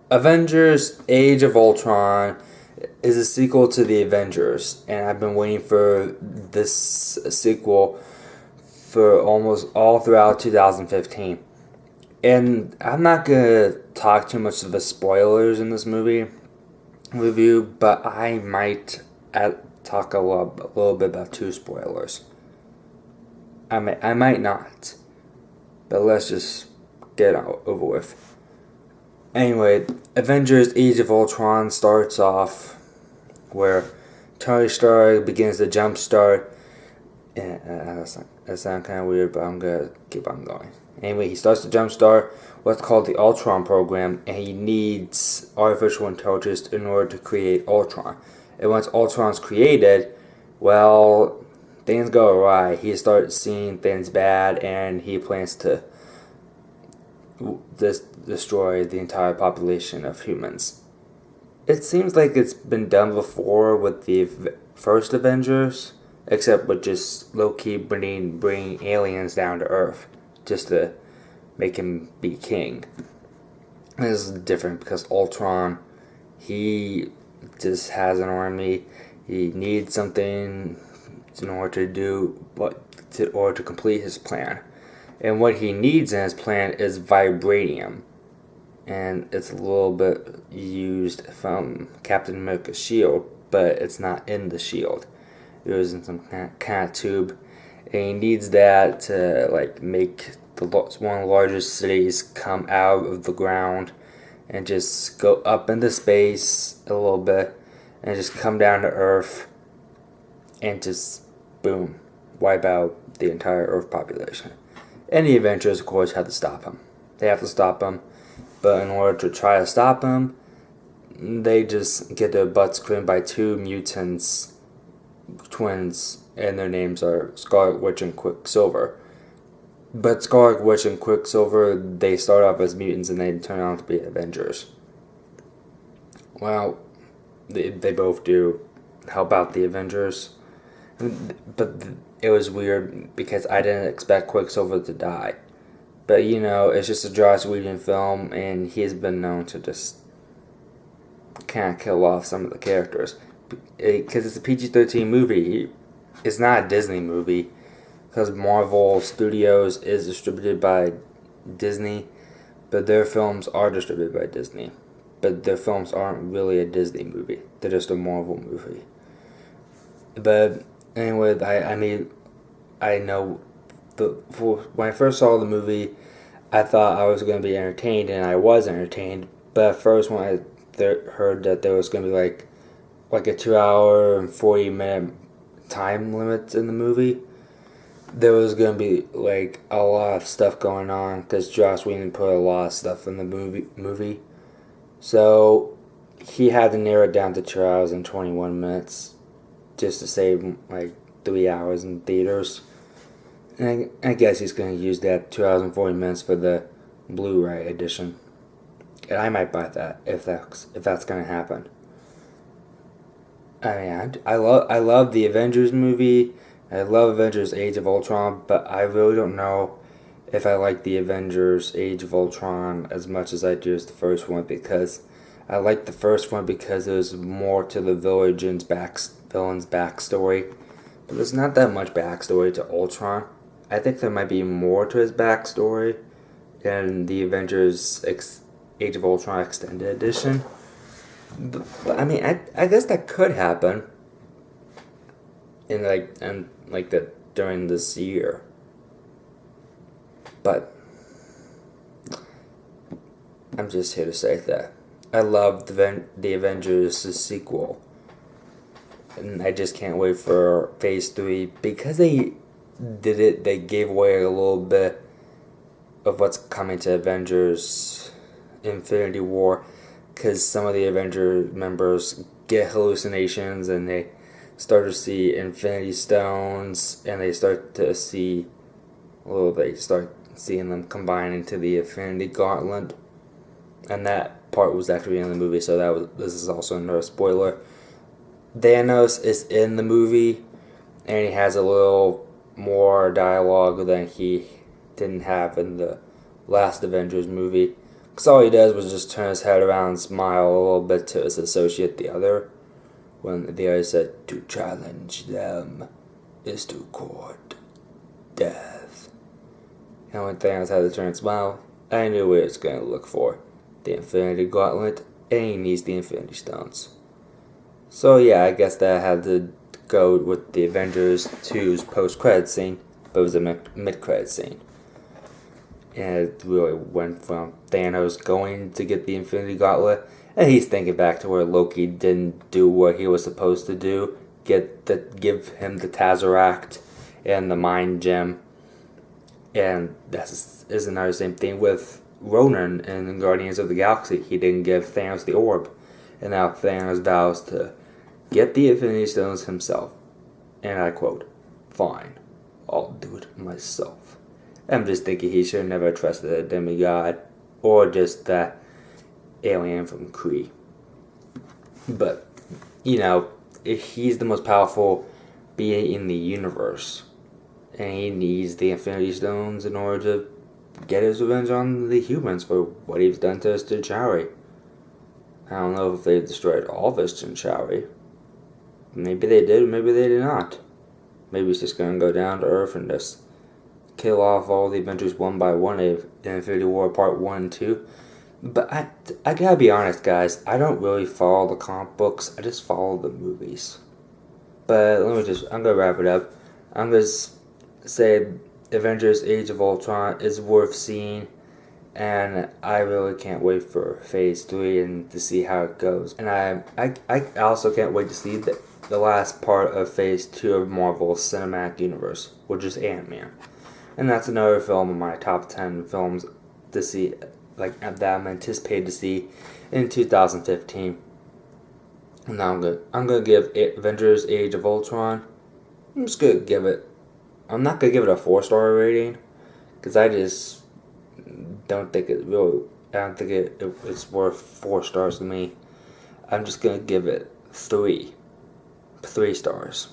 Avengers Age of Ultron is a sequel to the Avengers, and I've been waiting for this sequel for almost all throughout 2015. And I'm not gonna talk too much of the spoilers in this movie review, but I might talk a little bit about two spoilers. I might not, but let's just get it over with. Anyway, Avengers Age of Ultron starts off where Tony Stark begins to jumpstart. That sounds kind of weird, but I'm going to keep on going. Anyway, he starts to jumpstart what's called the Ultron program, and he needs artificial intelligence in order to create Ultron. And once Ultron's created, well, things go awry. He starts seeing things bad, and he plans to destroy the entire population of humans. It seems like it's been done before with the first Avengers, except with just low-key bringing aliens down to Earth just to make him be king. This is different because Ultron, he just has an army. He needs something in order to complete his plan. And what he needs in his plan is vibranium. And it's a little bit used from Captain America's shield, but it's not in the shield. It was in some kind of tube. And he needs that to make one of the largest cities come out of the ground and just go up into space a little bit and just come down to Earth and just boom, wipe out the entire Earth population. And the Avengers, of course, have to stop him. They have to stop him, but in order to try to stop him, they just get their butts creamed by two mutants, twins, and their names are Scarlet Witch and Quicksilver. But Scarlet Witch and Quicksilver, they start off as mutants and they turn out to be Avengers. Well, they both do help out the Avengers. But it was weird because I didn't expect Quicksilver to die. But it's just a Joss Whedon film, and he's been known to just kind of kill off some of the characters. Because it's a PG-13 movie. It's not a Disney movie. Because Marvel Studios is distributed by Disney, but their films are distributed by Disney. But their films aren't really a Disney movie. They're just a Marvel movie. But anyway, I know when I first saw the movie, I thought I was going to be entertained, and I was entertained. But at first, when I heard that there was going to be like a 2-hour and 40-minute time limit in the movie, there was going to be a lot of stuff going on because Joss Whedon put a lot of stuff in the movie. So he had to narrow it down to 2 hours and 21 minutes just to save 3 hours in theaters. And I guess he's going to use that 2 hours and 40 minutes for the Blu-ray edition. And I might buy that if that's going to happen. I mean, I love the Avengers movie. I love Avengers Age of Ultron, but I really don't know if I like the Avengers Age of Ultron as much as I do as the first one, because I like the first one because there's more to the villain's backstory. But there's not that much backstory to Ultron. I think there might be more to his backstory in the Avengers Age of Ultron Extended Edition. But I mean, I guess that could happen during this year. But I'm just here to say that I love the Avengers sequel, and I just can't wait for Phase 3 because they gave away a little bit of what's coming to Avengers Infinity War, because some of the Avengers members get hallucinations and they start to see Infinity Stones, and they start seeing them combine into the Infinity Gauntlet, and that part was actually in the movie, so this is also another spoiler. Thanos is in the movie, and he has a little more dialogue than he didn't have in the last Avengers movie, Because all he does was just turn his head around and smile a little bit to his associate, the other, when the other said, "To challenge them is to court death." And when Thanos had to turn and smile, I knew what he was going to look for. The Infinity Gauntlet, and he needs the Infinity Stones. So yeah, I guess that had to go with the Avengers 2's post-credit scene, but it was a mid-credit scene. And it really went from Thanos going to get the Infinity Gauntlet, and he's thinking back to where Loki didn't do what he was supposed to do, give him the Tesseract and the Mind Gem. And that is another same thing with Ronan in Guardians of the Galaxy. He didn't give Thanos the orb, and now Thanos vows to get the Infinity Stones himself. And I quote, "Fine, I'll do it myself." I'm just thinking he should have never trusted a demigod or just that alien from Kree. But, he's the most powerful being in the universe. And he needs the Infinity Stones in order to get his revenge on the humans for what he's done to Chitauri. I don't know if they destroyed all of his Chitauri. Maybe they did, maybe they did not. Maybe he's just going to go down to Earth and just kill off all the Avengers one by one in Infinity War Part 1 and 2. But I gotta be honest, guys. I don't really follow the comic books. I just follow the movies. But I'm going to wrap it up. I'm going to say Avengers Age of Ultron is worth seeing. And I really can't wait for Phase 3 and to see how it goes. And I also can't wait to see the last part of Phase 2 of Marvel's Cinematic Universe, which is Ant-Man. And that's another film in my top 10 films to see, that I'm anticipated to see in 2015. And now I'm gonna give Avengers Age of Ultron, I'm not gonna give it a 4-star rating, because I just don't think it's worth 4 stars to me. I'm just gonna give it 3 stars.